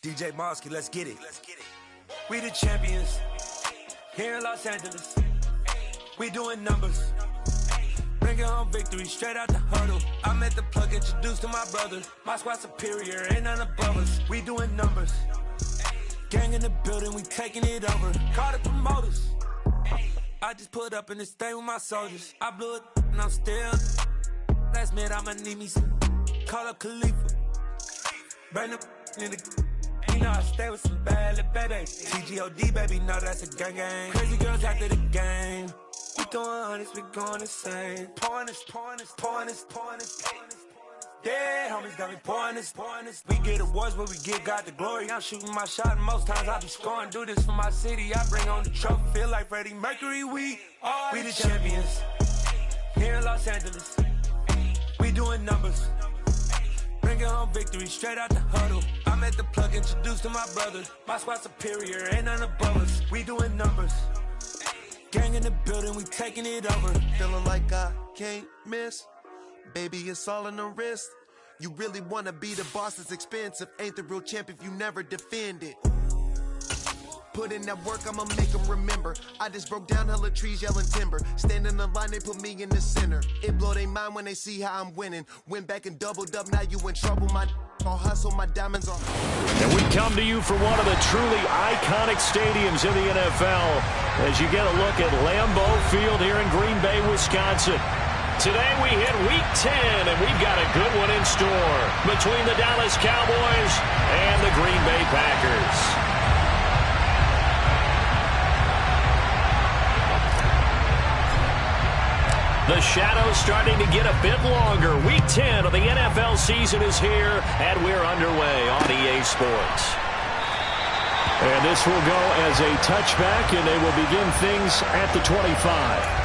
DJ Mosky, let's get it. We the champions here in Los Angeles. We doing numbers. Bringing home victory straight out the huddle. I met the plug, introduced to my brother. My squad superior, ain't none above us. We doing numbers. Gang in the building, we taking it over. Call the promoters. I just put up in this thing with my soldiers. I blew it and I'm still. Last minute I'ma need me some. Call up Khalifa. Bring the in the. You know I stay with some bad little baby. TGOD baby, no that's a gang gang. Crazy girls after the game. We throwing hundreds, we going insane. Pouring this. Yeah, homies got me pouring this. We get awards, but we give God the glory. I'm shooting my shot, and most times I be scoring. Do this for my city, I bring on the trophy. Feel like Freddie Mercury, we the champions here in Los Angeles. We doing numbers. Bringing home victory straight out the huddle. I met the plug, introduced to my brother. My squad superior, ain't none above us. We doing numbers. Gang in the building, we taking it over. Feeling like I can't miss. Baby, it's all in the wrist. You really wanna be the boss, it's expensive. Ain't the real champ if you never defend it. Put in that work, I'ma make them remember. I just broke down hella trees, yelling timber. Stand in the line, they put me in the center. It blow their mind when they see how I'm winning. Went back and doubled up, now you in trouble. My I'll hustle, my diamonds are. And we come to you from one of the truly iconic stadiums in the NFL as you get a look at Lambeau Field here in Green Bay, Wisconsin. Today we hit Week 10, and we've got a good one in store between the Dallas Cowboys and the Green Bay Packers. The shadow's starting to get a bit longer. Week 10 of the NFL season is here, and we're underway on EA Sports. And this will go as a touchback, and they will begin things at the 25.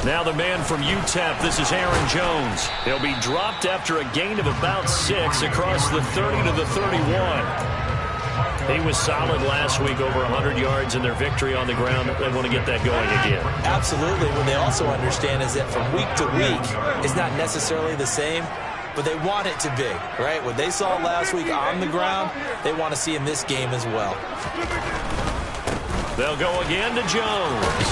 Now the man from UTEP, this is Aaron Jones. He'll be dropped after a gain of about 6 across the 30 to the 31. He was solid last week, over 100 yards in their victory on the ground. They want to get that going again. Absolutely. What they also understand is that from week to week, it's not necessarily the same, but they want it to be, right? What they saw last week on the ground, they want to see in this game as well. They'll go again to Jones.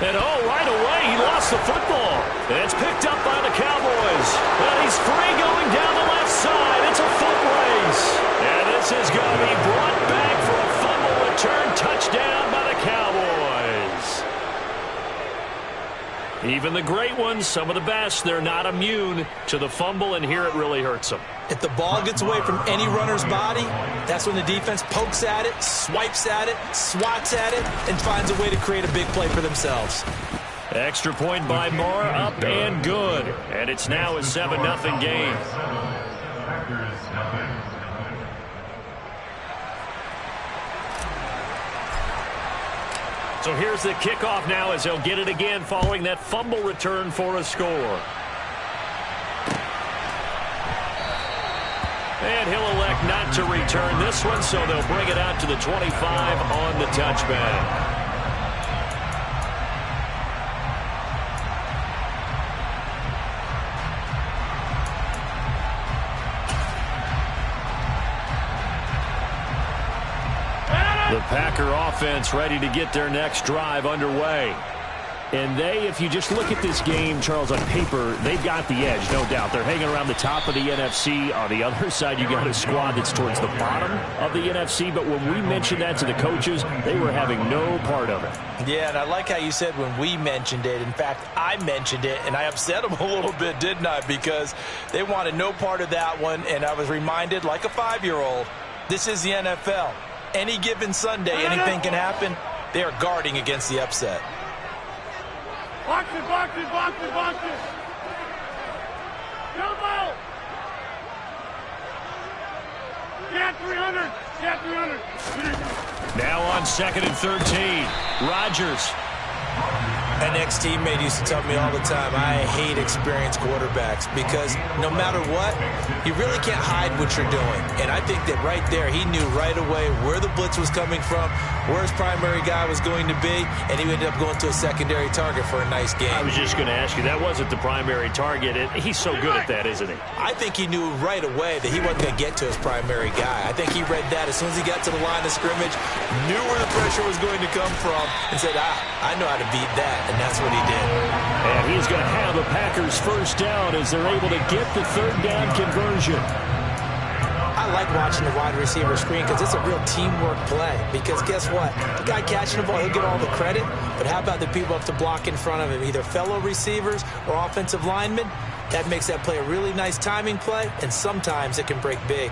And right away, he lost the football. And it's picked up by the Cowboys. And he's free going down the left side. It's a foot race. And this is going to be brought back for a fumble return touchdown by the Cowboys. Even the great ones, some of the best, they're not immune to the fumble, and here it really hurts them. If the ball gets away from any runner's body, that's when the defense pokes at it, swipes at it, swats at it, and finds a way to create a big play for themselves. Extra point by Moore, up and good. And it's now a 7-0 game. So here's the kickoff now as they'll get it again following that fumble return for a score. And he'll elect not to return this one, so they'll bring it out to the 25 on the touchback. The Packer offense ready to get their next drive underway. And they, if you just look at this game, Charles, on paper, they've got the edge, no doubt. They're hanging around the top of the NFC. On the other side, you got a squad that's towards the bottom of the NFC. But when we mentioned that to the coaches, they were having no part of it. Yeah, and I like how you said when we mentioned it. In fact, I mentioned it, and I upset them a little bit, didn't I? Because they wanted no part of that one, and I was reminded, like a 5-year-old, this is the NFL. Any given Sunday, anything can happen. They are guarding against the upset. Box it, box it, box it, box it. Jump out. Get 300. Get 300. Now on 2nd and 13. Rodgers. An ex-teammate used to tell me all the time, I hate experienced quarterbacks because no matter what, you really can't hide what you're doing. And I think that right there, he knew right away where the blitz was coming from, where his primary guy was going to be, and he ended up going to a secondary target for a nice game. I was just going to ask you, that wasn't the primary target. He's so good at that, isn't he? I think he knew right away that he wasn't going to get to his primary guy. I think he read that as soon as he got to the line of scrimmage, knew where the pressure was going to come from, and said, I know how to beat that. And that's what he did. And he's going to have a Packers first down as they're able to get the 3rd down conversion. I like watching the wide receiver screen because it's a real teamwork play. Because guess what? The guy catching the ball, he'll get all the credit. But how about the people up to block in front of him, either fellow receivers or offensive linemen? That makes that play a really nice timing play, and sometimes it can break big.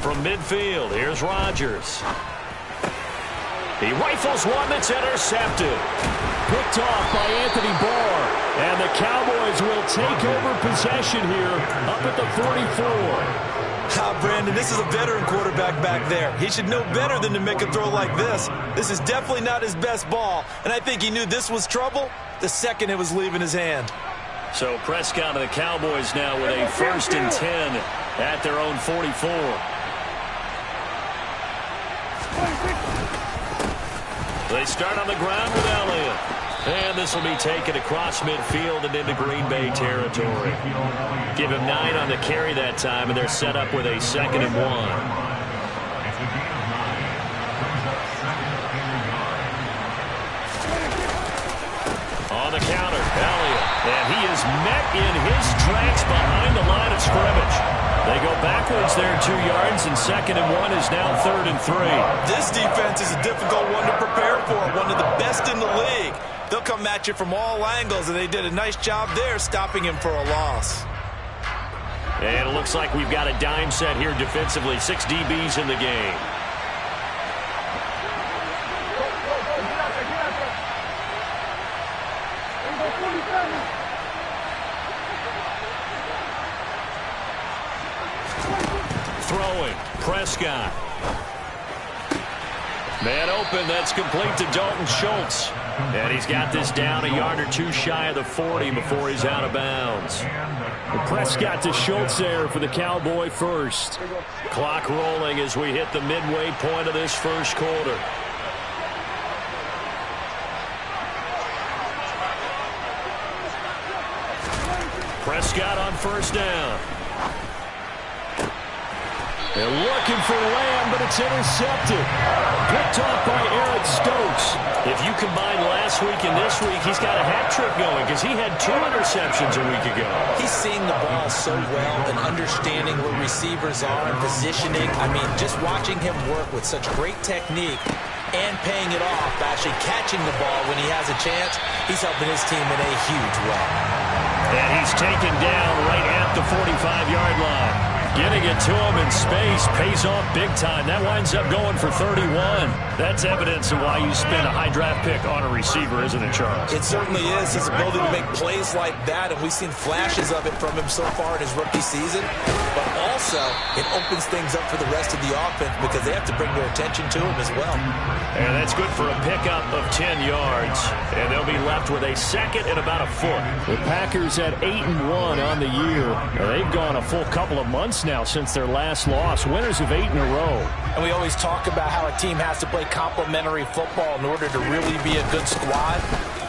From midfield, here's Rodgers. He rifles one that's intercepted. Picked off by Anthony Barr. And the Cowboys will take over possession here up at the 44. Brandon, this is a veteran quarterback back there. He should know better than to make a throw like this. This is definitely not his best ball. And I think he knew this was trouble the second it was leaving his hand. So Prescott and the Cowboys now with a 1st and 10 at their own 44. They start on the ground with Elliott. And this will be taken across midfield and into Green Bay territory. Give him 9 on the carry that time, and they're set up with a 2nd and 1. On the counter, Elliott. And he is met in his tracks behind the line of scrimmage. They go backwards there 2 yards, and 2nd and 1 is now 3rd and 3. This defense is a difficult one to prepare for, one of the best in the league. They'll come at you from all angles, and they did a nice job there stopping him for a loss. And it looks like we've got a dime set here defensively. 6 DBs in the game. Throwing, Prescott. Man open, that's complete to Dalton Schultz. And he's got this down a yard or 2 shy of the 40 before he's out of bounds. And Prescott to Schultz there for the Cowboy first. Clock rolling as we hit the midway point of this first quarter. Prescott on 1st down. They're looking for Lamb, but it's intercepted. Picked off by Eric Stokes. If you combine last week and this week, he's got a hat trick going because he had 2 interceptions a week ago. He's seeing the ball so well and understanding where receivers are and positioning. I mean, just watching him work with such great technique and paying it off, actually catching the ball when he has a chance, he's helping his team in a huge way. And he's taken down right at the 45-yard line. Getting it to him in space pays off big time. That winds up going for 31. That's evidence of why you spend a high draft pick on a receiver, isn't it, Charles? It certainly is. His ability to make plays like that, and we've seen flashes of it from him so far in his rookie season. But also, it opens things up for the rest of the offense because they have to bring their attention to him as well. And that's good for a pickup of 10 yards. And they'll be left with a 2nd and about a foot. The Packers at 8-1 on the year. They've gone a full couple of months now since their last loss. Winners of 8 in a row. And we always talk about how a team has to play complementary football in order to really be a good squad.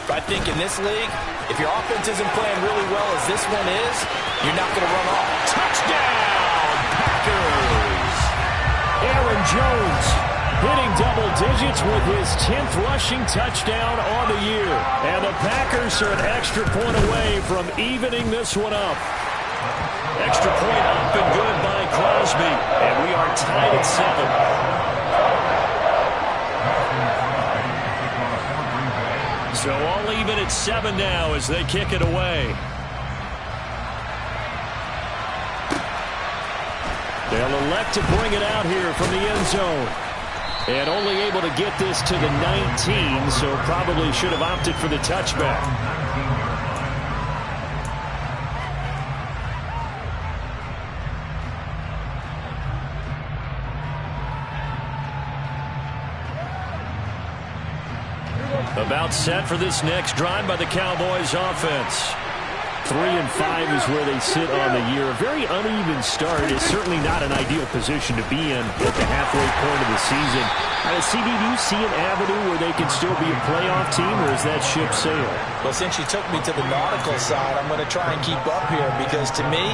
But I think in this league, if your offense isn't playing really well as this one is, you're not going to run off. Touchdown, Packers! Aaron Jones hitting double digits with his 10th rushing touchdown on the year. And the Packers are an extra point away from evening this one up. Extra point up and good by Crosby. And we are tied at 7. So all even at 7 now as they kick it away. They'll elect to bring it out here from the end zone. And only able to get this to the 19, so probably should have opted for the touchback. About set for this next drive by the Cowboys offense. 3-5 is where they sit on the year. A very uneven start is certainly not an ideal position to be in at the halfway point of the season. CD, do you see an avenue where they can still be a playoff team, or is that ship sailed? Well, since you took me to the nautical side, I'm going to try and keep up here because to me,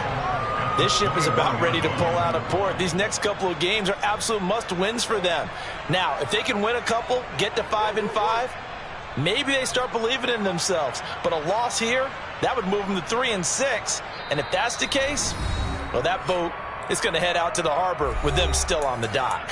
this ship is about ready to pull out of port. These next couple of games are absolute must-wins for them. Now, if they can win a couple, get to 5-5, maybe they start believing in themselves. But a loss here, that would move them to 3-6. And if that's the case, well, that boat is going to head out to the harbor with them still on the dock.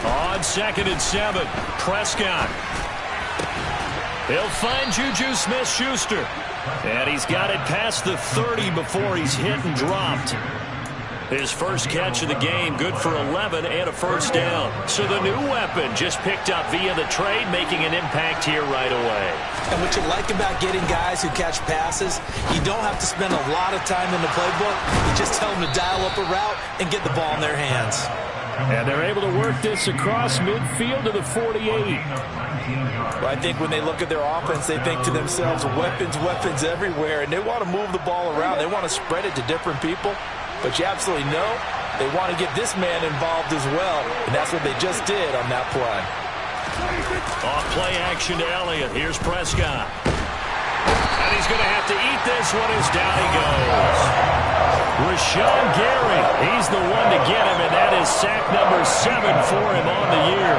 On 2nd and 7, Prescott. He'll find Juju Smith-Schuster. And he's got it past the 30 before he's hit and dropped. His first catch of the game, good for 11 and a first down. So the new weapon just picked up via the trade, making an impact here right away. And what you like about getting guys who catch passes, you don't have to spend a lot of time in the playbook. You just tell them to dial up a route and get the ball in their hands. And they're able to work this across midfield to the 48. Well, I think when they look at their offense, they think to themselves, weapons, weapons everywhere, and they want to move the ball around. They want to spread it to different people. But you absolutely know they want to get this man involved as well, and that's what they just did on that play. Off play action to Elliott. Here's Prescott. And he's going to have to eat this one as down he goes. Rashawn Gary, he's the one to get him, and that is sack number 7 for him on the year.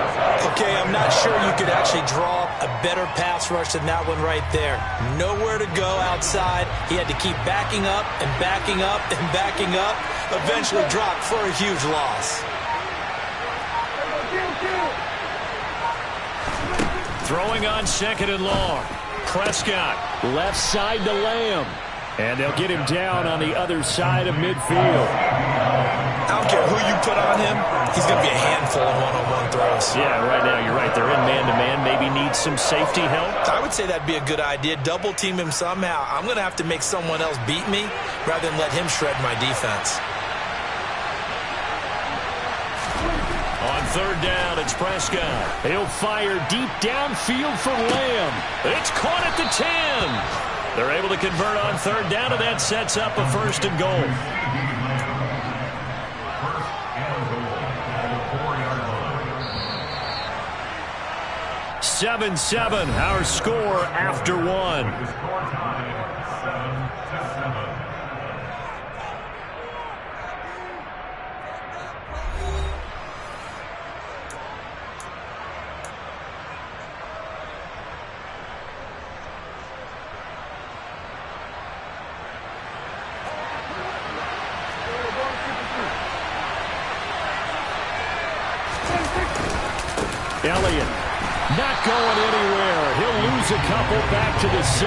Okay, I'm not sure you could actually draw up a better pass rush than that one right there. Nowhere to go outside. He had to keep backing up and backing up and backing up. Eventually dropped for a huge loss. Throwing on 2nd and long. Prescott, left side to Lamb. And they'll get him down on the other side of midfield. I don't care who you put on him, he's going to be a handful in one-on-one throws. Yeah, right now you're right. They're in man-to-man. Maybe need some safety help. I would say that'd be a good idea. Double team him somehow. I'm going to have to make someone else beat me rather than let him shred my defense. On 3rd down, it's Prescott. He'll fire deep downfield for Lamb. It's caught at the 10. They're able to convert on 3rd down, and that sets up a 1st and goal. 7-7, our score after 1. Elliott not going anywhere. He'll lose a couple back to the 6.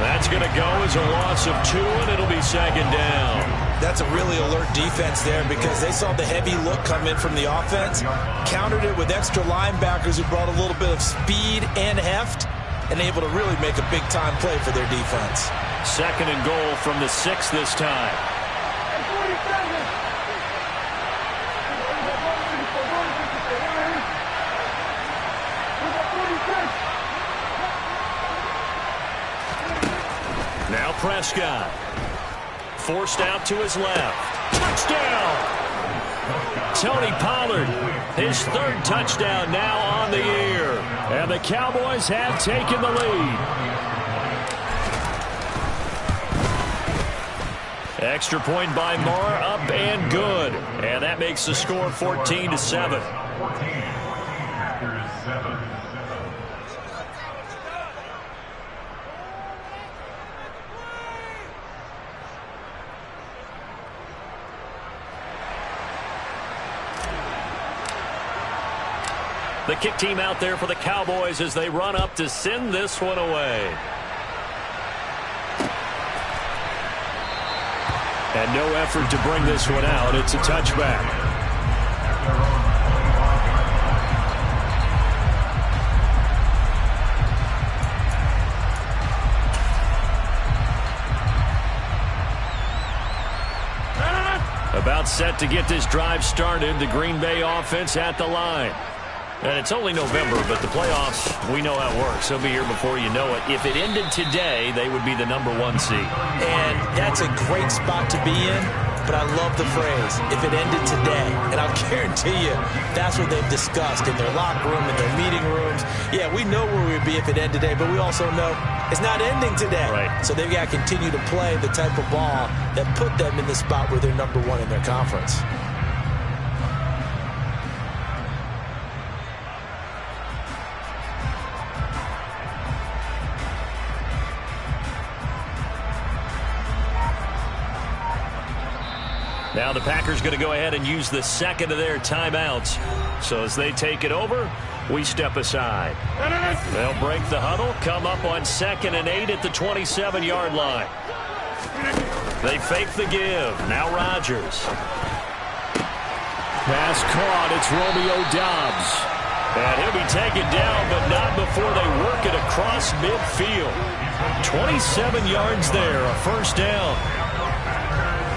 That's going to go as a loss of 2, and it'll be 2nd down. That's a really alert defense there because they saw the heavy look come in from the offense, countered it with extra linebackers who brought a little bit of speed and heft, and able to really make a big-time play for their defense. 2nd and goal from the 6 this time. Now Prescott. Forced out to his left. Touchdown! Tony Pollard, his 3rd touchdown now on the year. And the Cowboys have taken the lead. Extra point by Marr, up and good. And that makes the score 14-7. The kick team out there for the Cowboys as they run up to send this one away. And no effort to bring this one out. It's a touchback. about set to get this drive started. The Green Bay offense at the line. And it's only November, but the playoffs, we know how it works. They'll be here before you know it. If it ended today, they would be the #1 seed. And that's a great spot to be in, but I love the phrase, if it ended today. And I'll guarantee you, that's what they've discussed in their locker room, in their meeting rooms. Yeah, we know where we'd be if it ended today, but we also know it's not ending today. Right. So they've got to continue to play the type of ball that put them in the spot where they're #1 in their conference. Now the Packers going to go ahead and use the second of their timeouts. So as they take it over, we step aside. They'll break the huddle, come up on 2nd and 8 at the 27-yard line. They fake the give. Now Rodgers. Pass caught. It's Romeo Doubs. And he'll be taken down, but not before they work it across midfield. 27 yards there, a first down.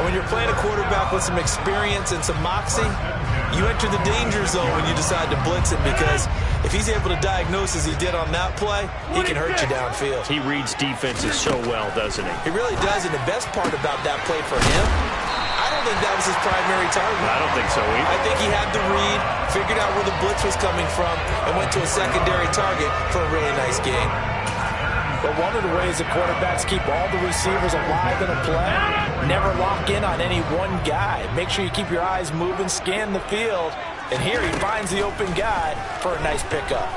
When you're playing a quarterback with some experience and some moxie, you enter the danger zone when you decide to blitz him, because if he's able to diagnose as he did on that play, he can hurt you downfield. He reads defenses so well, doesn't he? He really does, and the best part about that play for him, I don't think that was his primary target. I don't think so either. I think he had the read, figured out where the blitz was coming from, and went to a secondary target for a really nice game. But one of the ways the quarterbacks keep all the receivers alive in a play, never lock in on any one guy. Make sure you keep your eyes moving, scan the field, and here he finds the open guy for a nice pickup.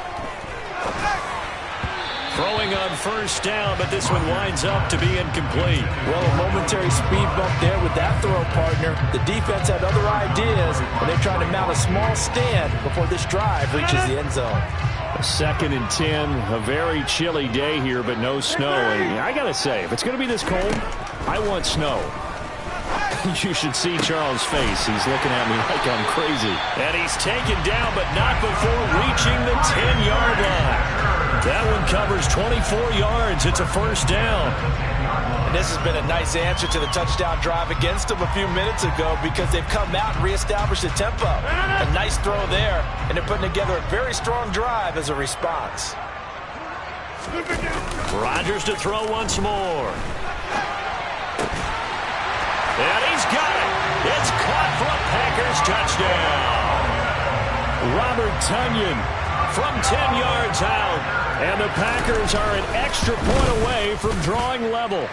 Throwing on first down, but this one winds up to be incomplete. Well, a momentary speed bump there with that throw, partner. The defense had other ideas, and they're trying to mount a small stand before this drive reaches the end zone. 2nd and 10, a very chilly day here, but no snow. And I got to say, if it's going to be this cold, I want snow. You should see Charles' face. He's looking at me like I'm crazy. And he's taken down, but not before reaching the 10-yard line. That one covers 24 yards. It's a first down. And this has been a nice answer to the touchdown drive against them a few minutes ago, because they've come out and reestablished the tempo. A nice throw there, and they're putting together a very strong drive as a response. Rodgers to throw once more. And he's got it. It's caught for a Packers touchdown. Robert Tonyan from 10 yards out. And the Packers are an extra point away from drawing level.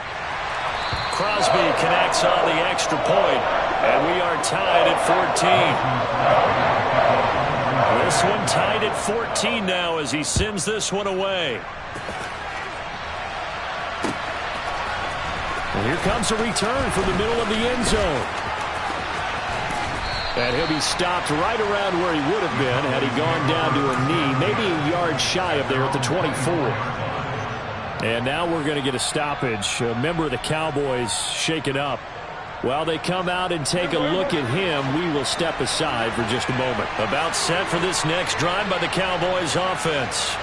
Crosby connects on the extra point, and we are tied at 14. This one tied at 14 now as he sends this one away. And here comes a return from the middle of the end zone. And he'll be stopped right around where he would have been had he gone down to a knee, maybe a yard shy of there at the 24. And now we're going to get a stoppage. A member of the Cowboys shaken up. While they come out and take a look at him, we will step aside for just a moment. About set for this next drive by the Cowboys offense.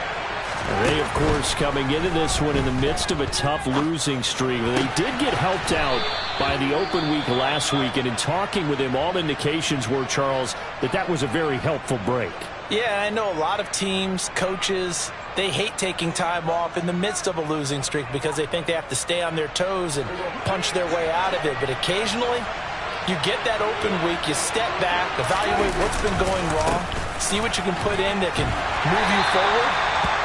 They, of course, coming into this one in the midst of a tough losing streak. They did get helped out by the open week last week, and in talking with him, all indications were, Charles, that was a very helpful break. Yeah, I know a lot of teams, coaches, they hate taking time off in the midst of a losing streak because they think they have to stay on their toes and punch their way out of it. But occasionally, you get that open week, you step back, evaluate what's been going wrong, see what you can put in that can move you forward,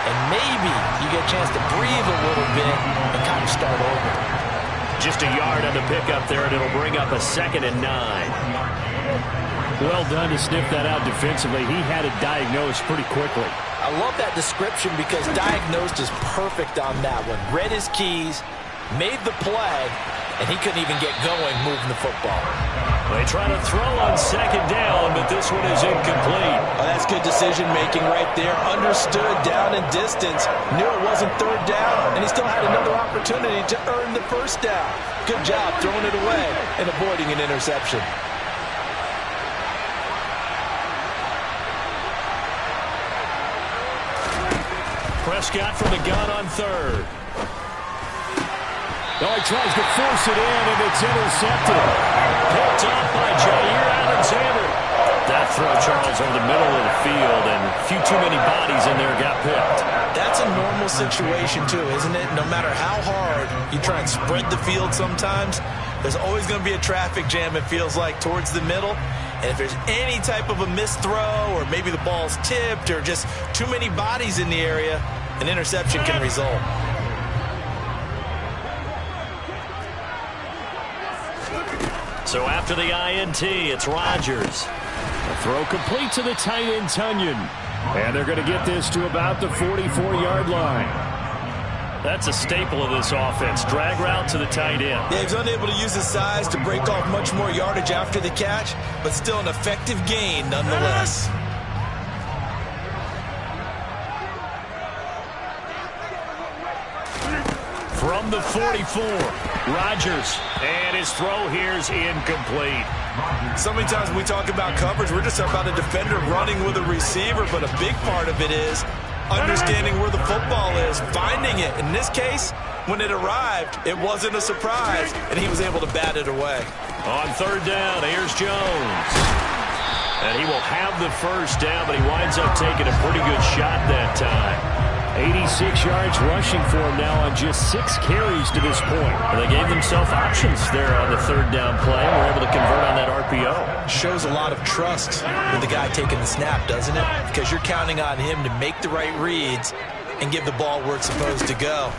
and maybe you get a chance to breathe a little bit and kind of start over. Just a yard on the pickup there, and it'll bring up a 2nd and 9. Well done to sniff that out defensively. He had it diagnosed pretty quickly. I love that description because diagnosed is perfect on that one. Read his keys, made the play, and he couldn't even get going moving the football. They try to throw on 2nd down, but this one is incomplete. Oh, that's good decision-making right there. Understood down and distance. Knew it wasn't 3rd down, and he still had another opportunity to earn the 1st down. Good job throwing it away and avoiding an interception. Prescott from the gun on 3rd. Oh, he tries to force it in, and it's intercepted. Picked up by Jair throw, Charles, over the middle of the field, and a few too many bodies in there got picked. That's a normal situation, too, isn't it? No matter how hard you try and spread the field sometimes, there's always going to be a traffic jam, it feels like, towards the middle. And if there's any type of a missed throw, or maybe the ball's tipped, or just too many bodies in the area, an interception can result. So after the INT, it's Rodgers. A throw complete to the tight end, Tunyon. And they're going to get this to about the 44-yard line. That's a staple of this offense. Drag route to the tight end. Yeah, he's unable to use his size to break off much more yardage after the catch, but still an effective gain nonetheless. From the 44, Rodgers, and his throw here is incomplete. So many times when we talk about coverage, we're just about a defender running with a receiver, but a big part of it is understanding where the football is, finding it. In this case, when it arrived, it wasn't a surprise, and he was able to bat it away. On third down, here's Jones. And he will have the first down, but he winds up taking a pretty good shot that time. 86 yards rushing for him now on just 6 carries to this point. And they gave themselves options there on the third down play and were able to convert on that RPO. Shows a lot of trust with the guy taking the snap, doesn't it? Because you're counting on him to make the right reads and give the ball where it's supposed to go.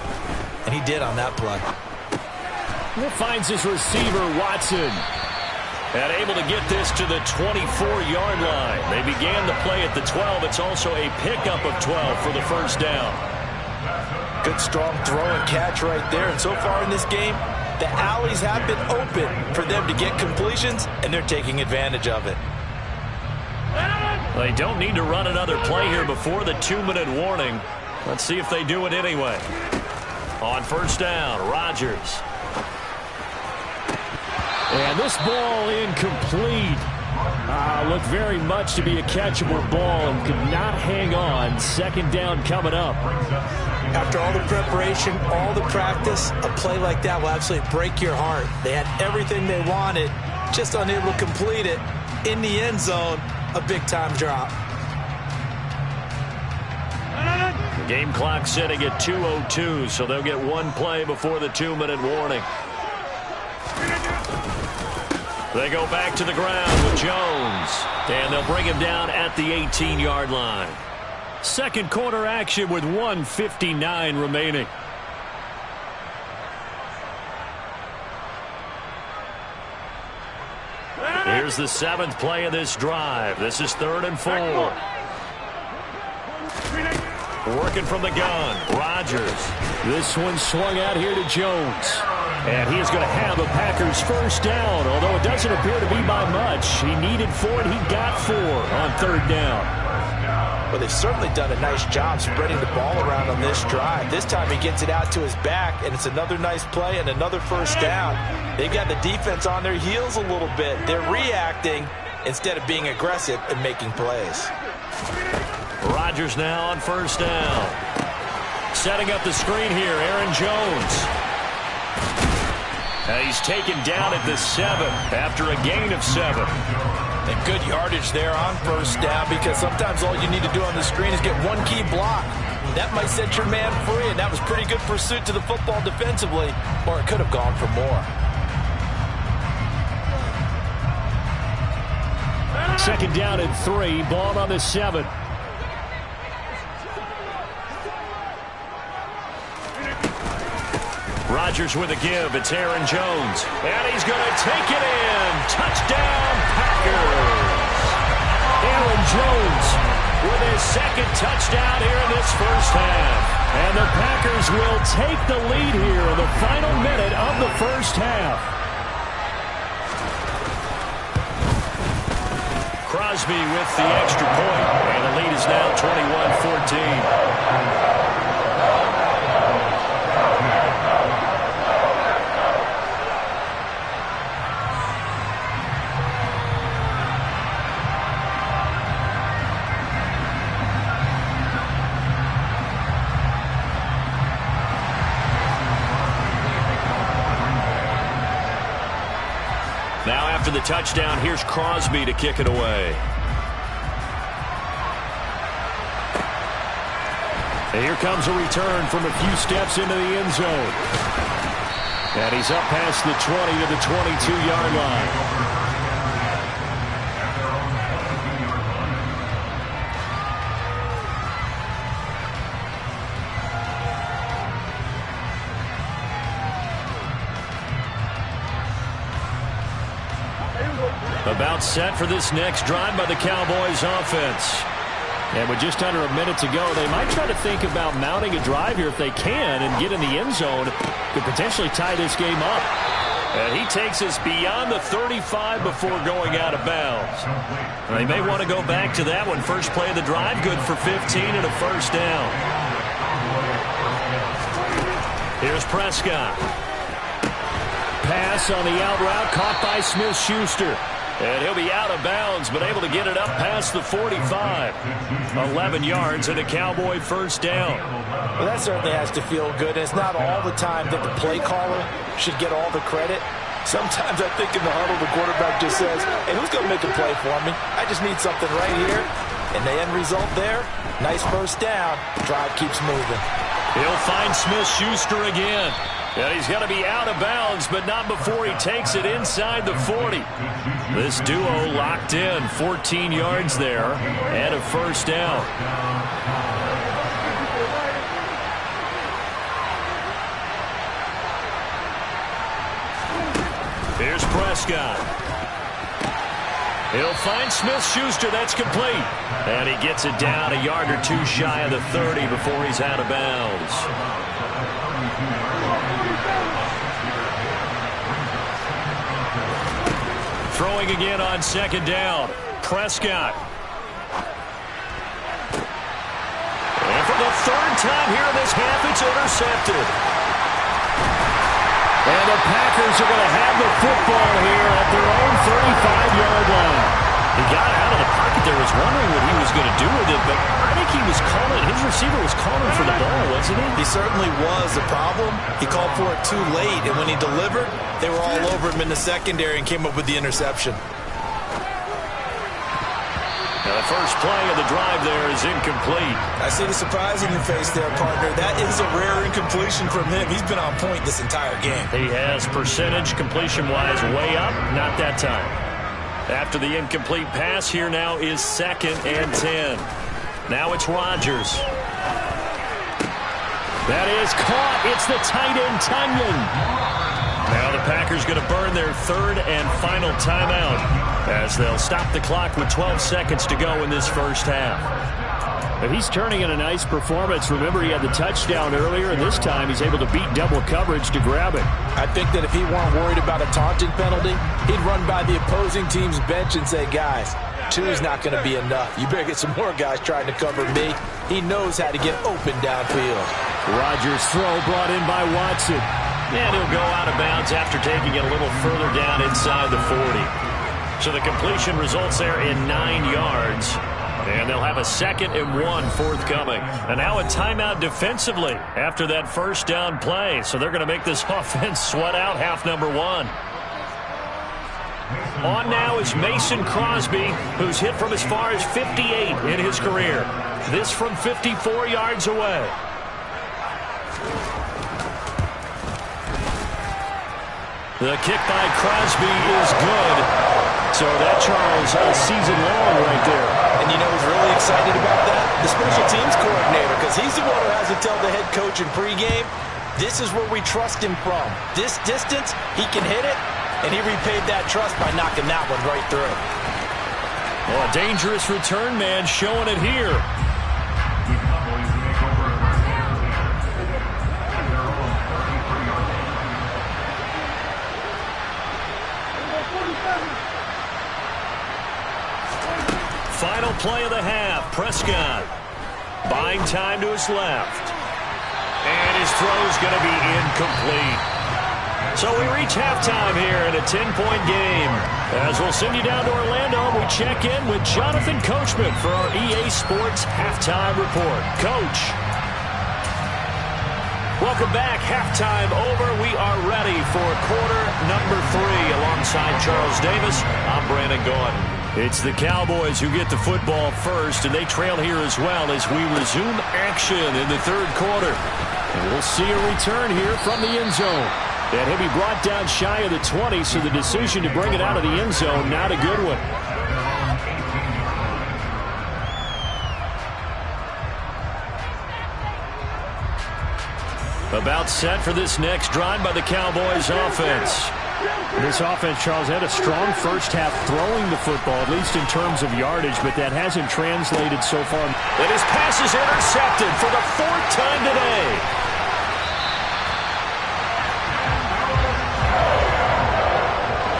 And he did on that play. He finds his receiver, Watson. And able to get this to the 24-yard line. They began the play at the 12. It's also a pickup of 12 for the first down. Good, strong throw and catch right there. And so far in this game, the alleys have been open for them to get completions, and they're taking advantage of it. They don't need to run another play here before the 2-minute warning. Let's see if they do it anyway. On first down, Rodgers. And this ball incomplete. Looked very much to be a catchable ball and could not hang on. Second down coming up. After all the preparation, all the practice, a play like that will absolutely break your heart. They had everything they wanted, just unable to complete it. In the end zone, a big-time drop. The game clock setting at 2:02, so they'll get one play before the 2-minute warning. They go back to the ground with Jones, and they'll bring him down at the 18-yard line. Second quarter action with 1:59 remaining. Here's the 7th play of this drive. This is 3rd and 4. Working from the gun, Rodgers. This one swung out here to Jones. And he is going to have a Packers first down, although it doesn't appear to be by much. He needed 4, and he got 4 on third down. Well, they've certainly done a nice job spreading the ball around on this drive. This time he gets it out to his back, and it's another nice play and another first down. They've got the defense on their heels a little bit. They're reacting instead of being aggressive and making plays. Rodgers now on first down. Setting up the screen here, Aaron Jones. He's taken down at the 7 after a gain of 7. And good yardage there on first down, because sometimes all you need to do on the screen is get one key block. That might set your man free, and that was pretty good pursuit to the football defensively, or it could have gone for more. Second down and 3, ball on the 7. Rodgers with a give. It's Aaron Jones. And he's going to take it in. Touchdown, Packers. Aaron Jones with his second touchdown here in this first half. And the Packers will take the lead here in the final minute of the first half. Crosby with the extra point. And the lead is now 21-14. Now after the touchdown, here's Crosby to kick it away. And here comes a return from a few steps into the end zone. And he's up past the 20 to the 22-yard line. About set for this next drive by the Cowboys offense. And with just under a minute to go, they might try to think about mounting a drive here if they can and get in the end zone. Could potentially tie this game up. And he takes us beyond the 35 before going out of bounds. They may want to go back to that one. First play of the drive, good for 15 and a first down. Here's Prescott. Pass on the out route, caught by Smith-Schuster. And he'll be out of bounds, but able to get it up past the 45. 11 yards and a Cowboy first down. Well, that certainly has to feel good. It's not all the time that the play caller should get all the credit. Sometimes I think in the huddle, the quarterback just says, hey, who's going to make a play for me? I just need something right here. And the end result there, nice first down. Drive keeps moving. He'll find Smith-Schuster again. And he's got to be out of bounds, but not before he takes it inside the 40. This duo locked in, 14 yards there, and a first down. Here's Prescott. He'll find Smith-Schuster. That's complete. And he gets it down a yard or two shy of the 30 before he's out of bounds. Throwing again on second down. Prescott. And for the third time here in this half, it's intercepted. And the Packers are going to have the football here at their own 35-yard line. He got out of the pocket there, was wondering what he was going to do with it, but I think he was calling, his receiver was calling for the ball, wasn't he? He certainly was. The problem, he called for it too late, and when he delivered, they were all over him in the secondary and came up with the interception. Now the first play of the drive there is incomplete. I see the surprise in your face there, partner. That is a rare incompletion from him. He's been on point this entire game. He has percentage completion-wise way up, not that time. After the incomplete pass, here now is 2nd and 10. Now it's Rodgers. That is caught. It's the tight end, Tunyon. Now the Packers going to burn their third and final timeout as they'll stop the clock with 12 seconds to go in this first half. But he's turning in a nice performance. Remember, he had the touchdown earlier, and this time he's able to beat double coverage to grab it. I think that if he weren't worried about a taunting penalty, he'd run by the opposing team's bench and say, guys, 2 is not going to be enough. You better get some more guys trying to cover me. He knows how to get open downfield. Rodgers' throw brought in by Watson. And he'll go out of bounds after taking it a little further down inside the 40. So the completion results there in 9 yards. And they'll have a 2nd and 1 forthcoming. And now a timeout defensively after that first down play. So they're going to make this offense sweat out half number 1. On now is Mason Crosby, who's hit from as far as 58 in his career. This from 54 yards away. The kick by Crosby is good. So that, Charles, a season long right there. And you know who's really excited about that? The special teams coordinator, because he's the one who has to tell the head coach in pregame, this is where we trust him from. This distance, he can hit it, and he repaid that trust by knocking that one right through. Well, a dangerous return man showing it here. Final play of the half. Prescott buying time to his left. And his throw's going to be incomplete. So we reach halftime here in a 10-point game. As we'll send you down to Orlando, we check in with Jonathan Coachman for our EA Sports Halftime Report. Coach. Welcome back. Halftime over. We are ready for quarter number 3 alongside Charles Davis. I'm Brandon Gordon. It's the Cowboys who get the football first, and they trail here as well as we resume action in the third quarter. And we'll see a return here from the end zone. And he'll be brought down shy of the 20, so the decision to bring it out of the end zone, not a good one. About set for this next drive by the Cowboys offense. This offense, Charles, had a strong first half throwing the football, at least in terms of yardage, but that hasn't translated so far. And his pass is intercepted for the fourth time today.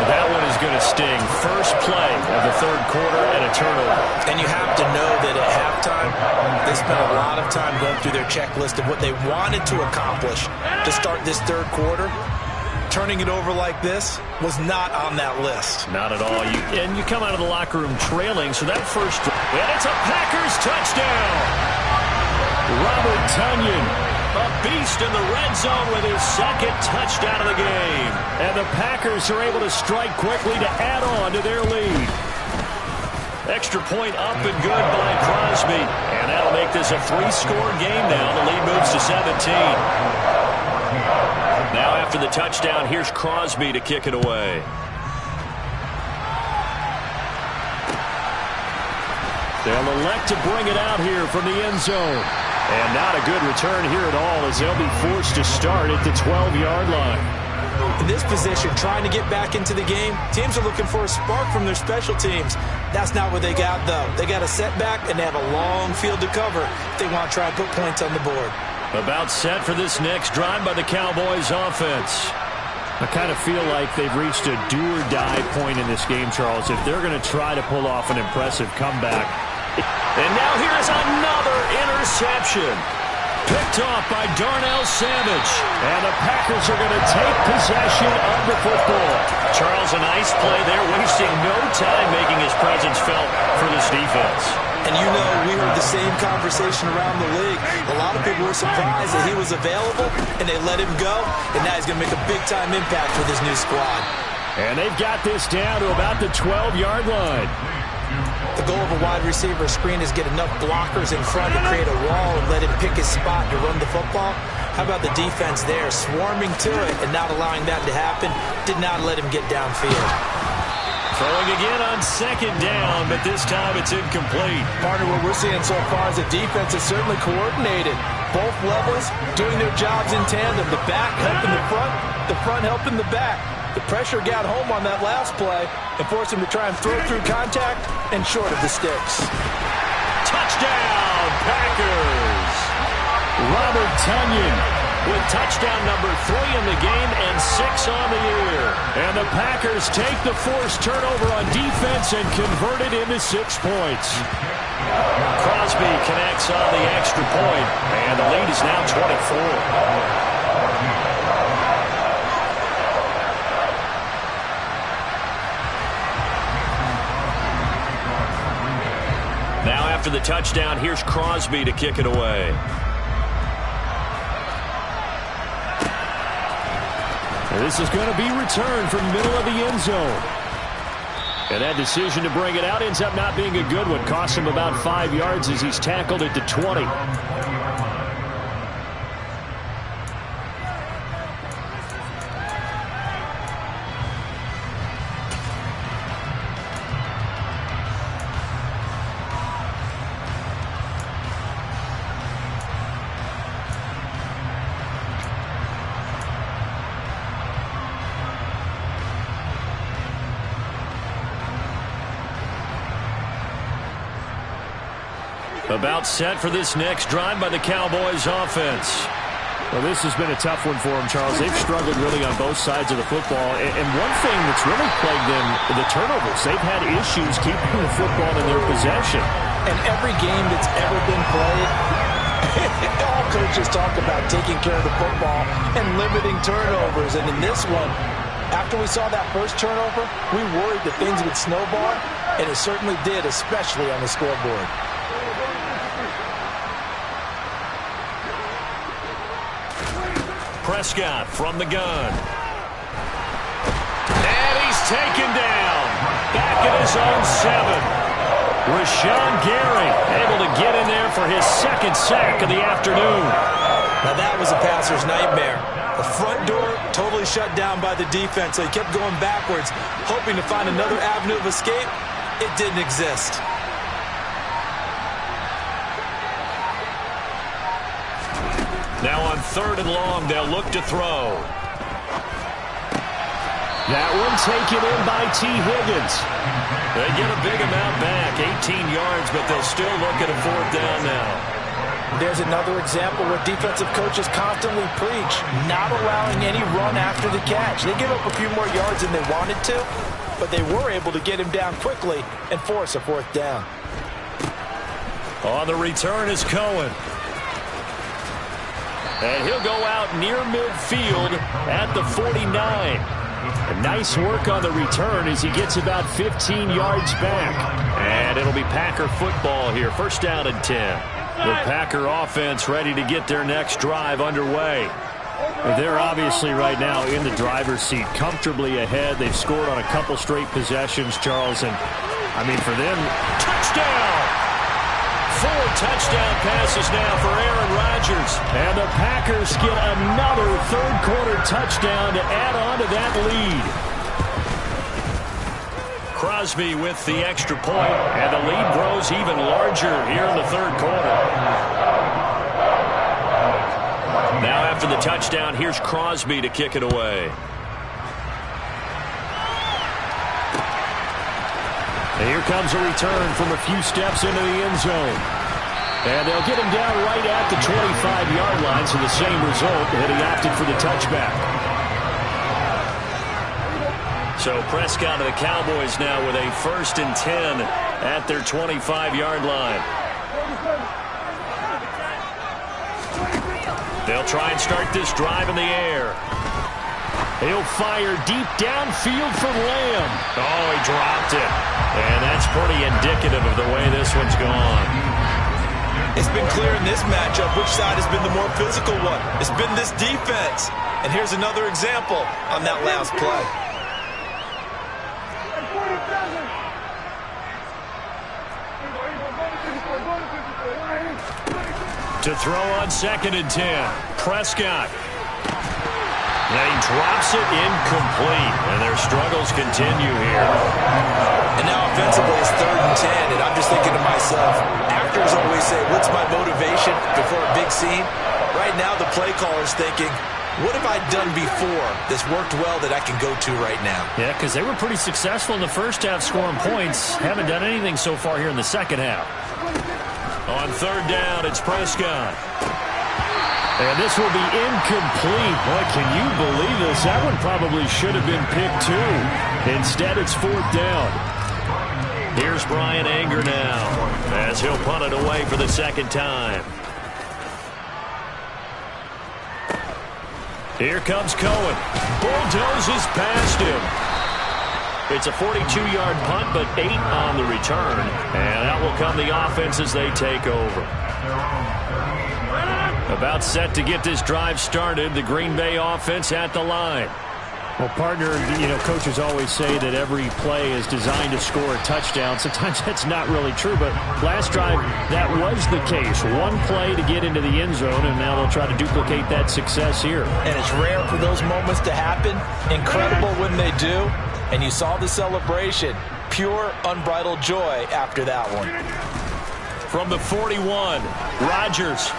That one is going to sting. First play of the third quarter and a turnover. And you have to know that at halftime, they spent a lot of time going through their checklist of what they wanted to accomplish to start this third quarter. Turning it over like this was not on that list. Not at all. And you come out of the locker room trailing, so that first... And it's a Packers touchdown! Robert Tonyan, a beast in the red zone with his second touchdown of the game. And the Packers are able to strike quickly to add on to their lead. Extra point up and good by Crosby. And that'll make this a 3-score game now. The lead moves to 17. Now after the touchdown, here's Crosby to kick it away. They'll elect to bring it out here from the end zone. And not a good return here at all, as they'll be forced to start at the 12-yard line. In this position, trying to get back into the game, teams are looking for a spark from their special teams. That's not what they got, though. They got a setback, and they have a long field to cover if they want to try and put points on the board. About set for this next drive by the Cowboys offense. I kind of feel like they've reached a do-or-die point in this game, Charles, if they're going to try to pull off an impressive comeback. And now here's another interception. Picked off by Darnell Savage. And the Packers are going to take possession of the football. Charles, a nice play there, wasting no time making his presence felt for this defense. And you know, we heard the same conversation around the league. A lot of people were surprised that he was available, and they let him go. And now he's going to make a big-time impact with his new squad. And they've got this down to about the 12-yard line. The goal of a wide receiver screen is get enough blockers in front to create a wall and let him pick his spot to run the football. How about the defense there, swarming to it and not allowing that to happen? Did not let him get downfield. Throwing again on second down, but this time it's incomplete. Partner, what we're seeing so far is the defense is certainly coordinated. Both levels doing their jobs in tandem. The back helping the front helping the back. The pressure got home on that last play and forced him to try and throw through contact and short of the sticks. Touchdown, Packers! Robert Tonyan with touchdown number 3 in the game and 6 on the year. And the Packers take the forced turnover on defense and convert it into 6 points. Crosby connects on the extra point, and the lead is now 24. Now after the touchdown, here's Crosby to kick it away. This is going to be returned from the middle of the end zone. And that decision to bring it out ends up not being a good one. Costs him about 5 yards as he's tackled at the 20. About set for this next drive by the Cowboys offense. Well, this has been a tough one for them, Charles. They've struggled really on both sides of the football. And one thing that's really plagued them, the turnovers. They've had issues keeping the football in their possession. And every game that's ever been played, all coaches talk about taking care of the football and limiting turnovers. And in this one, after we saw that first turnover, we worried that things would snowball, and it certainly did, especially on the scoreboard. Prescott from the gun. And he's taken down. back at his own 7. Rashawn Gary able to get in there for his second sack of the afternoon. Now that was a passer's nightmare. The front door totally shut down by the defense, so he kept going backwards, hoping to find another avenue of escape. It didn't exist. Now on 3rd and long, they'll look to throw. That one taken in by T. Higgins. They get a big amount back, 18 yards, but they'll still look at a 4th down now. There's another example where defensive coaches constantly preach, not allowing any run after the catch. They give up a few more yards than they wanted to, but they were able to get him down quickly and force a 4th down. On the return is Cohen. And he'll go out near midfield at the 49. Nice work on the return as he gets about 15 yards back. And it'll be Packer football here. 1st down and 10. The Packer offense ready to get their next drive underway. They're obviously right now in the driver's seat, comfortably ahead. They've scored on a couple straight possessions, Charles. And, I mean, for them, touchdown! 4 touchdown passes now for Aaron Rodgers. And the Packers get another 3rd quarter touchdown to add on to that lead. Crosby with the extra point, and the lead grows even larger here in the 3rd quarter. Now after the touchdown, here's Crosby to kick it away. And here comes a return from a few steps into the end zone. And they'll get him down right at the 25-yard line, so the same result, and he opted for the touchback. So Prescott of the Cowboys now with a 1st and 10 at their 25-yard line. They'll try and start this drive in the air. He'll fire deep downfield for Lamb. Oh, he dropped it. And that's pretty indicative of the way this one's gone. It's been clear in this matchup which side has been the more physical one. It's been this defense. And here's another example on that last play. To throw on 2nd and 10. Prescott. And he drops it incomplete. And their struggles continue here. And now offensively it's 3rd and 10. And I'm just thinking to myself, actors always say, what's my motivation before a big scene? Right now the play caller's thinking, what have I done before that's worked well that I can go to right now? Yeah, because they were pretty successful in the 1st half scoring points. Haven't done anything so far here in the 2nd half. On 3rd down, it's Prescott. And this will be incomplete. Boy, can you believe this? That one probably should have been picked too. Instead, it's 4th down. Here's Brian Anger now as he'll punt it away for the 2nd time. Here comes Cohen. Bulldozes past him. It's a 42-yard punt, but 8 on the return. And out will come the offense as they take over. About set to get this drive started, the Green Bay offense at the line. Well, partner, coaches always say that every play is designed to score a touchdown. Sometimes that's not really true, but last drive, that was the case. One play to get into the end zone, and now they'll try to duplicate that success here. And it's rare for those moments to happen. Incredible when they do. And you saw the celebration. Pure, unbridled joy after that one. From the 41, Rodgers.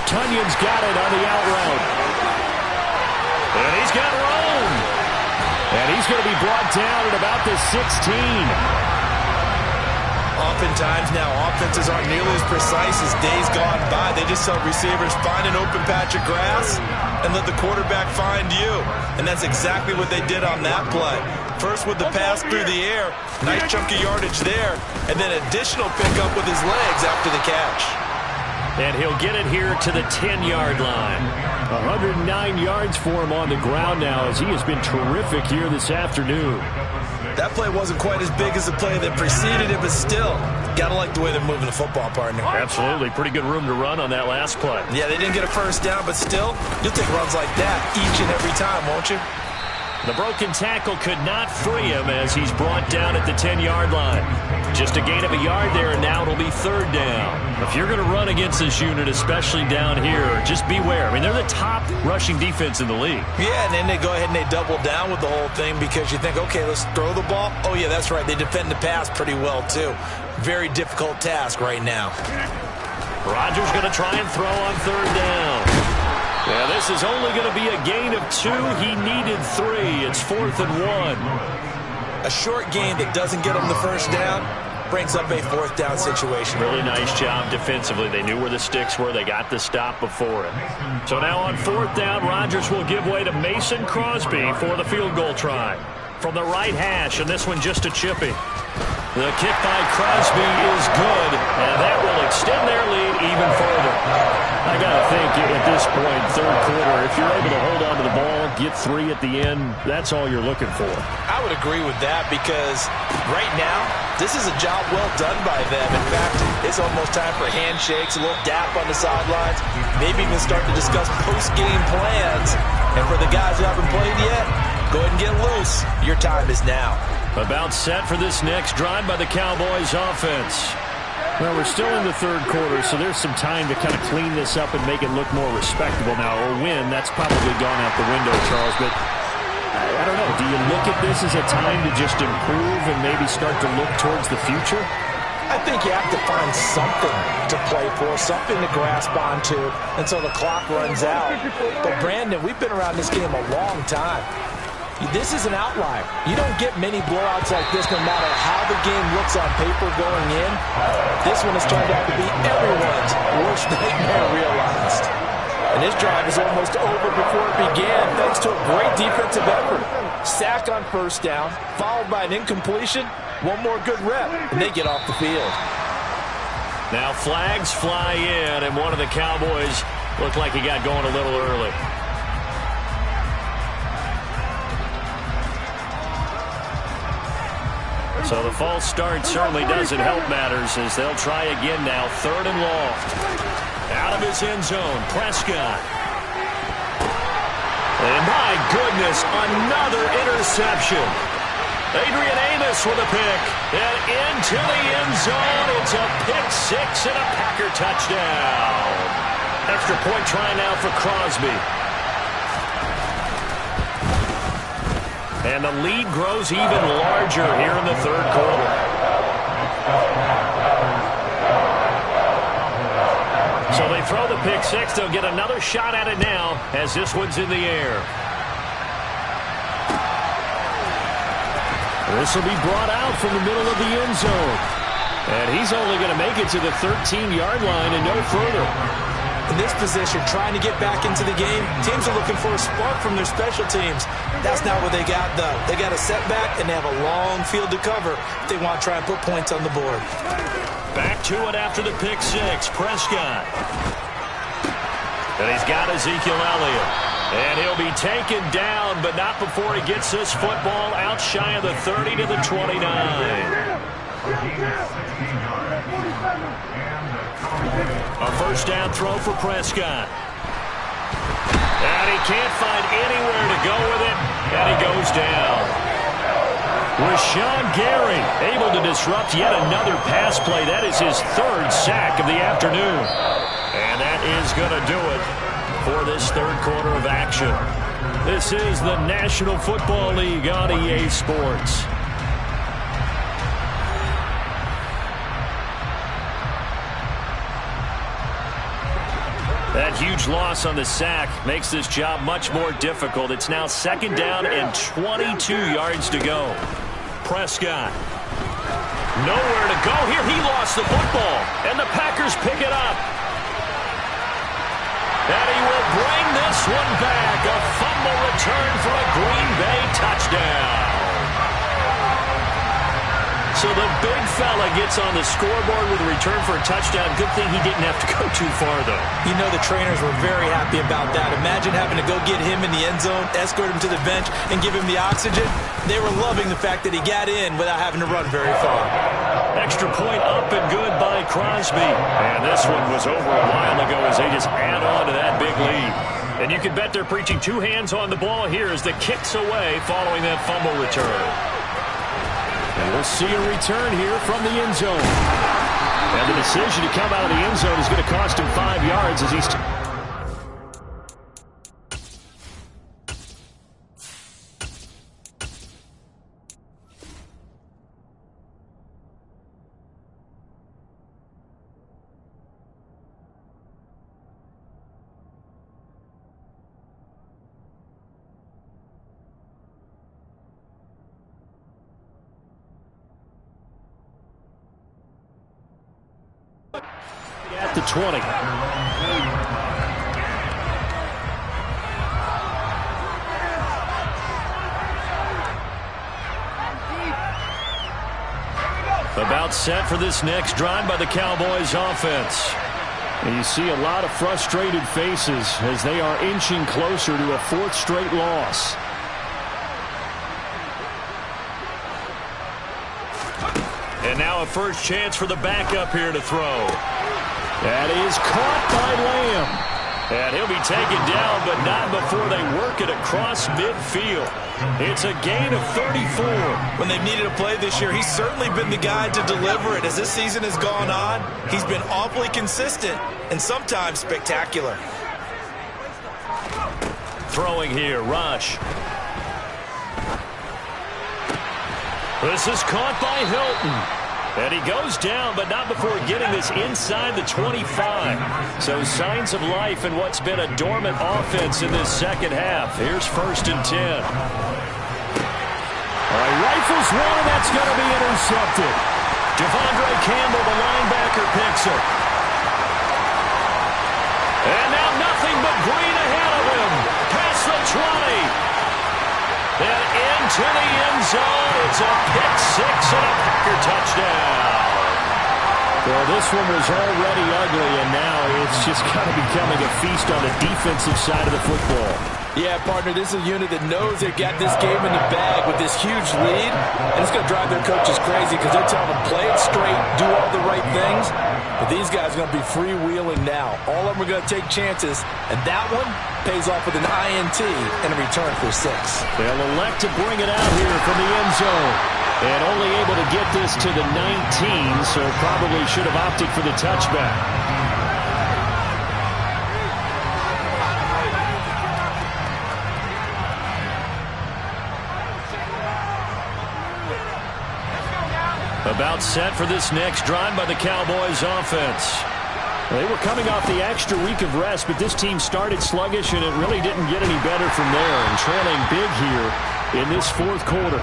Tunyon's got it on the out route. And he's got room. And he's going to be brought down at about the 16. Oftentimes now, offenses aren't nearly as precise as days gone by. They just tell receivers, find an open patch of grass and let the quarterback find you. And that's exactly what they did on that play. First with the pass through the air, nice chunky yardage there, and then additional pickup with his legs after the catch. And he'll get it here to the 10-yard line. 109 yards for him on the ground now as he has been terrific here this afternoon. That play wasn't quite as big as the play that preceded it, but still, gotta like the way they're moving the football, partner. Absolutely. Pretty good room to run on that last play. Yeah, they didn't get a 1st down, but still, you'll take runs like that each and every time, won't you? The broken tackle could not free him as he's brought down at the 10-yard line. Just a gain of a yard there, and now it'll be third down. If you're going to run against this unit, especially down here, just beware. I mean, they're the top rushing defense in the league. Yeah, and then they go ahead and they double down with the whole thing because you think, okay, let's throw the ball. Oh, yeah, that's right. They defend the pass pretty well, too. Very difficult task right now. Rodgers going to try and throw on third down. Yeah, this is only going to be a gain of 2. He needed 3. It's 4th and 1. A short gain that doesn't get him the first down brings up a 4th down situation. Really nice job defensively. They knew where the sticks were. They got the stop before it. So now on 4th down, Rodgers will give way to Mason Crosby for the field goal try. From the right hash, and this one just a chippy. The kick by Crosby is good, and that will extend their lead even further. I got to think at this point, third quarter, if you're able to hold on to the ball, get 3 at the end, that's all you're looking for. I would agree with that because right now, this is a job well done by them. In fact, it's almost time for handshakes, a little dap on the sidelines, maybe even start to discuss post-game plans. And for the guys who haven't played yet, go ahead and get loose. Your time is now. About set for this next drive by the Cowboys offense. Well, we're still in the third quarter, so there's some time to kind of clean this up and make it look more respectable now. Or win, that's probably gone out the window, Charles. But I don't know. Do you look at this as a time to just improve and maybe start to look towards the future? I think you have to find something to play for, something to grasp onto until the clock runs out. But, Brandon, we've been around this game a long time. This is an outlier. You don't get many blowouts like this no matter how the game looks on paper going in. This one has turned out to be everyone's worst nightmare realized. And this drive is almost over before it began thanks to a great defensive effort. Sack on first down, followed by an incompletion. One more good rep, and they get off the field. Now flags fly in, and one of the Cowboys looked like he got going a little early. So the false start certainly doesn't help matters as they'll try again now. 3rd and long. Out of his end zone, Prescott. And my goodness, another interception. Adrian Amos with a pick. And into the end zone. It's a pick 6 and a Packer touchdown. Extra point try now for Crosby. And the lead grows even larger here in the third quarter. So they throw the pick 6. They'll get another shot at it now as this one's in the air. This will be brought out from the middle of the end zone. And he's only going to make it to the 13-yard line and no further. In this position, trying to get back into the game, teams are looking for a spark from their special teams. That's not what they got, though. They got a setback, and they have a long field to cover if they want to try and put points on the board. Back to it after the pick 6, Prescott. And he's got Ezekiel Elliott. And he'll be taken down, but not before he gets this football out shy of the 30 to the 29. A first down throw for Prescott. And he can't find anywhere to go with it, and he goes down. Rashawn Gary able to disrupt yet another pass play. That is his 3rd sack of the afternoon. And that is going to do it for this third quarter of action. This is the National Football League on EA Sports. That huge loss on the sack makes this job much more difficult. It's now 2nd down and 22 yards to go. Prescott. Nowhere to go here. He lost the football, and the Packers pick it up. And he will bring this one back. A fumble return for a Green Bay touchdown. So the big fella gets on the scoreboard with a return for a touchdown. Good thing he didn't have to go too far, though. You know the trainers were very happy about that. Imagine having to go get him in the end zone, escort him to the bench, and give him the oxygen. They were loving the fact that he got in without having to run very far. Extra point up and good by Crosby. And this one was over a while ago as they just add on to that big lead. And you can bet they're preaching two hands on the ball here as the kick's away following that fumble return. And we'll see a return here from the end zone. And the decision to come out of the end zone is going to cost him 5 yards as he's... At the 20. About set for this next drive by the Cowboys offense. And you see a lot of frustrated faces as they are inching closer to a fourth straight loss. And now a first chance for the backup here to throw. That is caught by Lamb. And he'll be taken down, but not before they work it across midfield. It's a gain of 34. When they've needed a play this year, he's certainly been the guy to deliver it. As this season has gone on, he's been awfully consistent and sometimes spectacular. Throwing here, Rush. This is caught by Hilton. And he goes down, but not before getting this inside the 25. So signs of life in what's been a dormant offense in this second half. Here's 1st and 10. All right, rifles one, and that's going to be intercepted. Devondre Campbell, the linebacker, picks it. And now nothing but green ahead of him. Past the 20. And into the end zone. It's a pick six and a Packer touchdown. Well, this one was already ugly, and now it's just kind of becoming a feast on the defensive side of the football. Yeah, partner, this is a unit that knows they've got this game in the bag with this huge lead, and it's going to drive their coaches crazy because they're telling them play it straight, do all the right things. But these guys are going to be freewheeling now. All of them are going to take chances, and that one pays off with an INT and a return for 6. They'll elect to bring it out here from the end zone. And only able to get this to the 19, so probably should have opted for the touchback. About set for this next drive by the Cowboys offense. They were coming off the extra week of rest, but this team started sluggish, and it really didn't get any better from there, and trailing big here in this fourth quarter.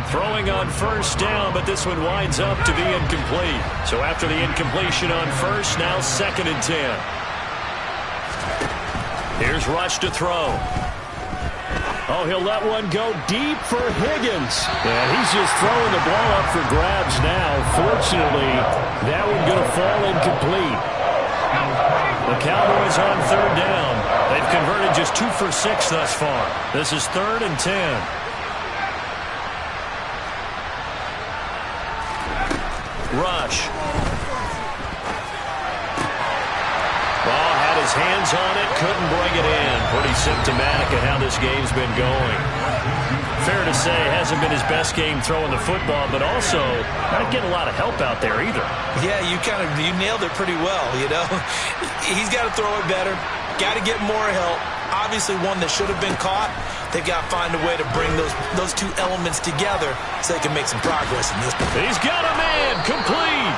Throwing on 1st down, but this one winds up to be incomplete. So after the incompletion on 1st, now 2nd and 10. Here's Rush to throw. Oh, he'll let one go deep for Higgins. And he's just throwing the ball up for grabs now. Fortunately, that one going to fall incomplete. The Cowboys on 3rd down. They've converted just 2 for 6 thus far. This is 3rd and 10. Rush. Ball had his hands on it, couldn't bring it in. Pretty symptomatic of how this game's been going. Fair to say, hasn't been his best game throwing the football, but also not getting a lot of help out there either. Yeah, you nailed it pretty well, you know. He's got to throw it better, got to get more help. Obviously one that should have been caught. They've got to find a way to bring those two elements together so they can make some progress in this. He's got a man, complete.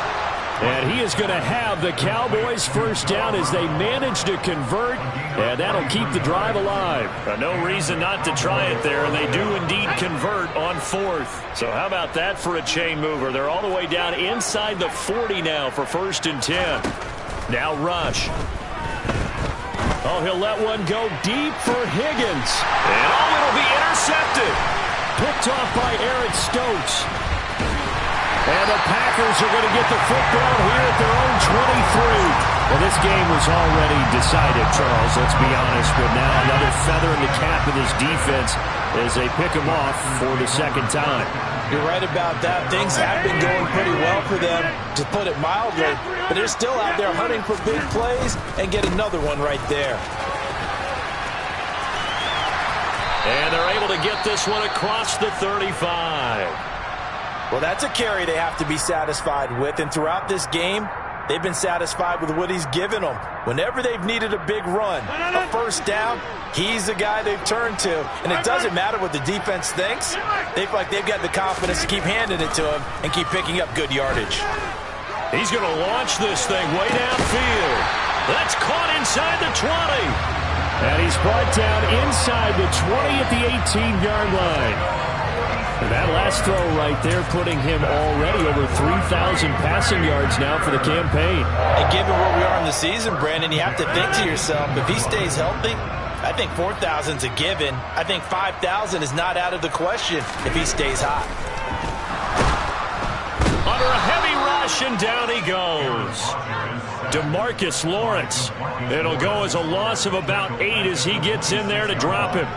And he is going to have the Cowboys 1st down as they manage to convert, and that'll keep the drive alive. No reason not to try it there, and they do indeed convert on 4th. So how about that for a chain mover? They're all the way down inside the 40 now for 1st and 10. Now Rush. Oh, he'll let one go deep for Higgins. And it'll be intercepted. Picked off by Eric Stokes. And the Packers are going to get the football here at their own 23. Well, this game was already decided, Charles, let's be honest. But now another feather in the cap of this defense as they pick them off for the 2nd time. You're right about that. Things have been going pretty well for them, to put it mildly. But they're still out there hunting for big plays and get another one right there. And they're able to get this one across the 35. Well, that's a carry they have to be satisfied with. And throughout this game, they've been satisfied with what he's given them. Whenever they've needed a big run, a first down, he's the guy they've turned to. And it doesn't matter what the defense thinks. They feel like they've got the confidence to keep handing it to him and keep picking up good yardage. He's going to launch this thing way downfield. That's caught inside the 20. And he's brought down inside the 20 at the 18-yard line. And that last throw right there putting him already over 3,000 passing yards now for the campaign. And given where we are in the season, Brandon, you have to think to yourself, if he stays healthy, I think 4,000's a given. I think 5,000 is not out of the question if he stays hot. Under a heavy rush, and down he goes. DeMarcus Lawrence. It'll go as a loss of about 8 as he gets in there to drop him.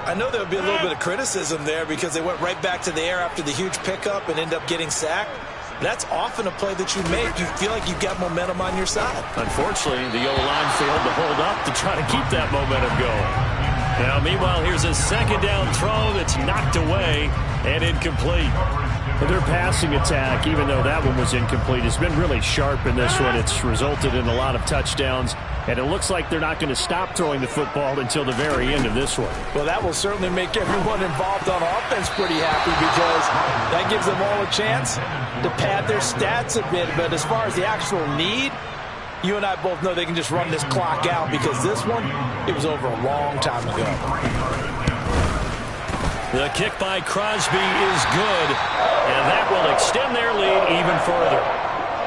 I know there'll be a little bit of criticism there because they went right back to the air after the huge pickup and end up getting sacked. That's often a play that you make. You feel like you've got momentum on your side. Unfortunately, the O-line failed to hold up to try to keep that momentum going. Now, meanwhile, here's a second down throw that's knocked away and incomplete. Their passing attack, even though that one was incomplete, has been really sharp in this one. It's resulted in a lot of touchdowns, and it looks like they're not going to stop throwing the football until the very end of this one. Well, that will certainly make everyone involved on offense pretty happy because that gives them all a chance to pad their stats a bit. But as far as the actual need, you and I both know they can just run this clock out because this one, it was over a long time ago. The kick by Crosby is good, and that will extend their lead even further.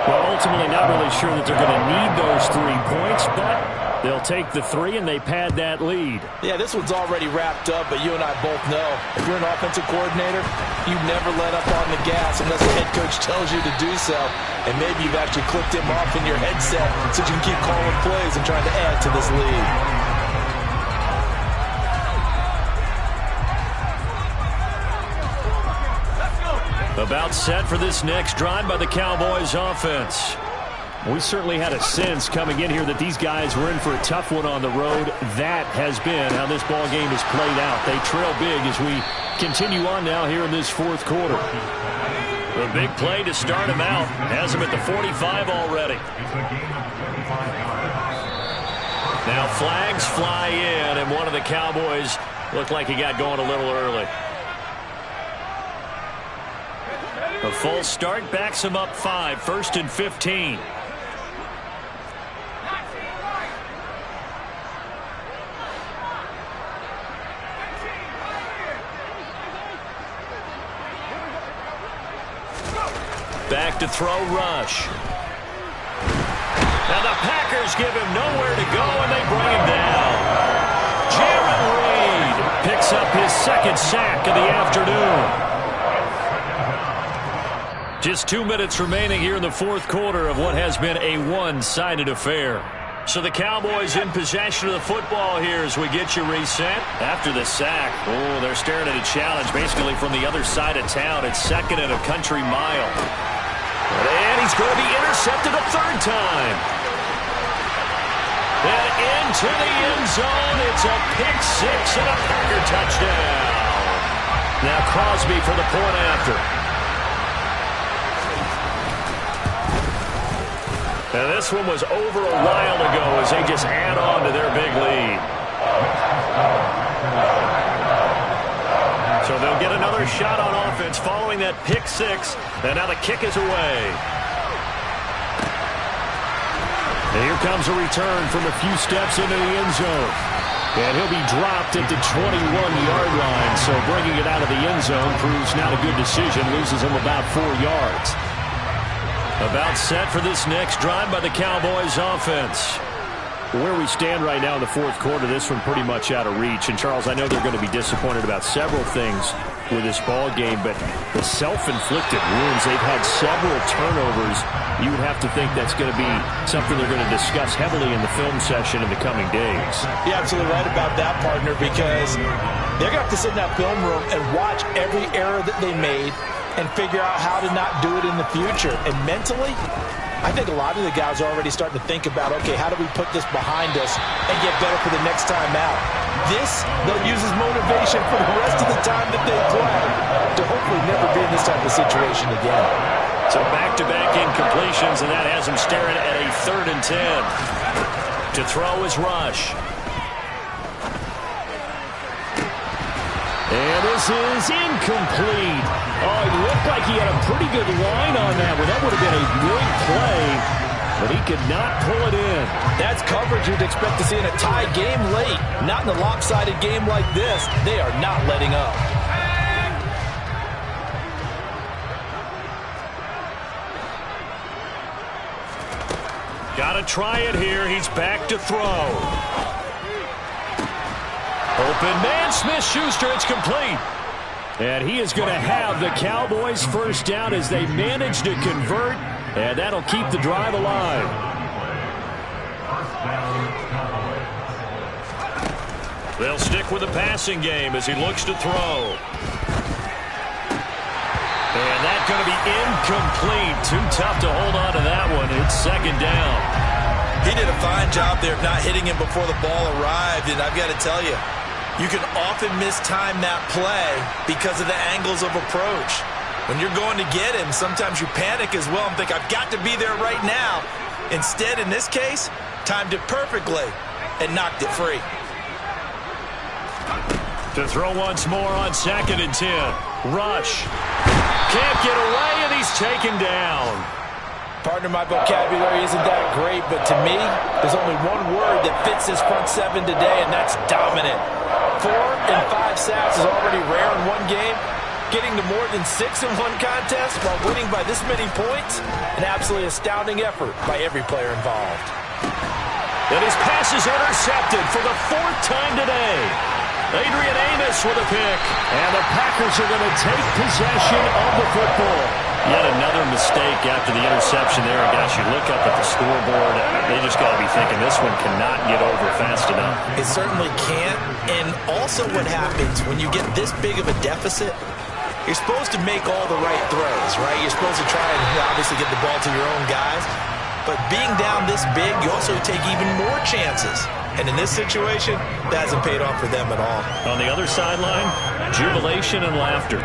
Well, ultimately not really sure that they're going to need those 3 points, but they'll take the 3 and they pad that lead. Yeah, this one's already wrapped up, but you and I both know if you're an offensive coordinator, you never let up on the gas unless the head coach tells you to do so. And maybe you've actually clicked him off in your headset so you can keep calling plays and trying to add to this lead. About set for this next drive by the Cowboys offense. We certainly had a sense coming in here that these guys were in for a tough one on the road. That has been how this ball game has played out. They trail big as we continue on now here in this fourth quarter. The big play to start him out has him at the 45 already. Now flags fly in, and one of the Cowboys looked like he got going a little early. A false start backs him up 5, 1st and 15. Back to throw, rush. Now the Packers give him nowhere to go, and they bring him down. Jaron Reed picks up his second sack of the afternoon. Just 2 minutes remaining here in the fourth quarter of what has been a one-sided affair. So the Cowboys in possession of the football here as we get you reset. After the sack, oh, they're staring at a challenge basically from the other side of town. It's 2nd and a country mile. And he's going to be intercepted a 3rd time. And into the end zone. It's a pick 6 and a Packer touchdown. Now Crosby for the point after. Now this one was over a while ago as they just add on to their big lead. So they'll get another shot on offense following that pick 6. And now the kick is away. And here comes a return from a few steps into the end zone. And he'll be dropped at the 21-yard line. So bringing it out of the end zone proves not a good decision. Loses him about 4 yards. About set for this next drive by the Cowboys offense. Where we stand right now in the fourth quarter, this one pretty much out of reach. And, Charles, I know they're going to be disappointed about several things with this ball game, but the self-inflicted wounds, they've had several turnovers. You would have to think that's going to be something they're going to discuss heavily in the film session in the coming days. You're absolutely right about that, partner, because they're going to have to sit in that film room and watch every error that they made and figure out how to not do it in the future. And mentally, I think a lot of the guys are already starting to think about, okay, how do we put this behind us and get better for the next time out? This, they'll use as motivation for the rest of the time that they play to hopefully never be in this type of situation again. So back-to-back incompletions, and that has him staring at a 3rd and 10. To throw is Rush. And this is incomplete. Oh, it looked like he had a pretty good line on that one. That would have been a big play, but he could not pull it in. That's coverage you'd expect to see in a tie game late. Not in a lopsided game like this. They are not letting up. Got to try it here. He's back to throw. Open man, Smith-Schuster. It's complete. And he is going to have the Cowboys first down as they manage to convert. And that'll keep the drive alive. They'll stick with the passing game as he looks to throw. And that's going to be incomplete. Too tough to hold on to that one. It's 2nd down. He did a fine job there of not hitting him before the ball arrived. And I've got to tell you, you can often mistime that play because of the angles of approach. When you're going to get him, sometimes you panic as well and think, I've got to be there right now. Instead, in this case, timed it perfectly and knocked it free. To throw once more on 2nd and 10. Rush. Can't get away, and he's taken down. Partner, my vocabulary isn't that great, but to me, there's only one word that fits this front 7 today, and that's dominant. 4 and 5 sacks is already rare in one game. Getting to more than 6 in one contest while winning by this many points, an absolutely astounding effort by every player involved. And his pass is intercepted for the 4th time today. Adrian Amos with a pick. And the Packers are going to take possession of the football. Yet another mistake after the interception there. And gosh, you look up at the scoreboard, they just got to be thinking this one cannot get over fast enough. It certainly can't. And also what happens when you get this big of a deficit, you're supposed to make all the right throws, right? You're supposed to try and obviously get the ball to your own guys. But being down this big, you also take even more chances. And in this situation, that hasn't paid off for them at all. On the other sideline, jubilation and laughter.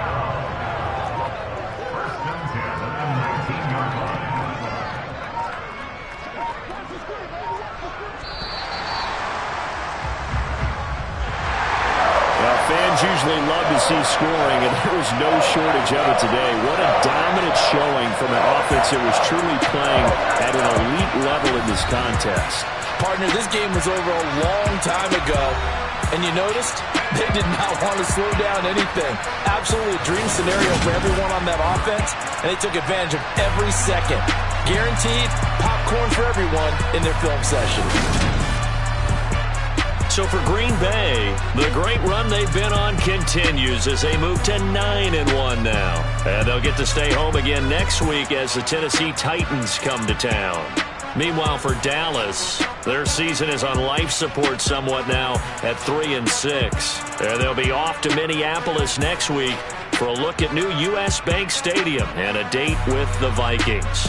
Fans usually love to see scoring, and there was no shortage of it today. What a dominant showing from an offense that was truly playing at an elite level in this contest. Partner, this game was over a long time ago, and you noticed they did not want to slow down anything. Absolutely a dream scenario for everyone on that offense, and they took advantage of every second. Guaranteed popcorn for everyone in their film session. So for Green Bay, the great run they've been on continues as they move to 9-1 now. And they'll get to stay home again next week as the Tennessee Titans come to town. Meanwhile, for Dallas, their season is on life support somewhat now at 3-6. And they'll be off to Minneapolis next week for a look at new U.S. Bank Stadium and a date with the Vikings.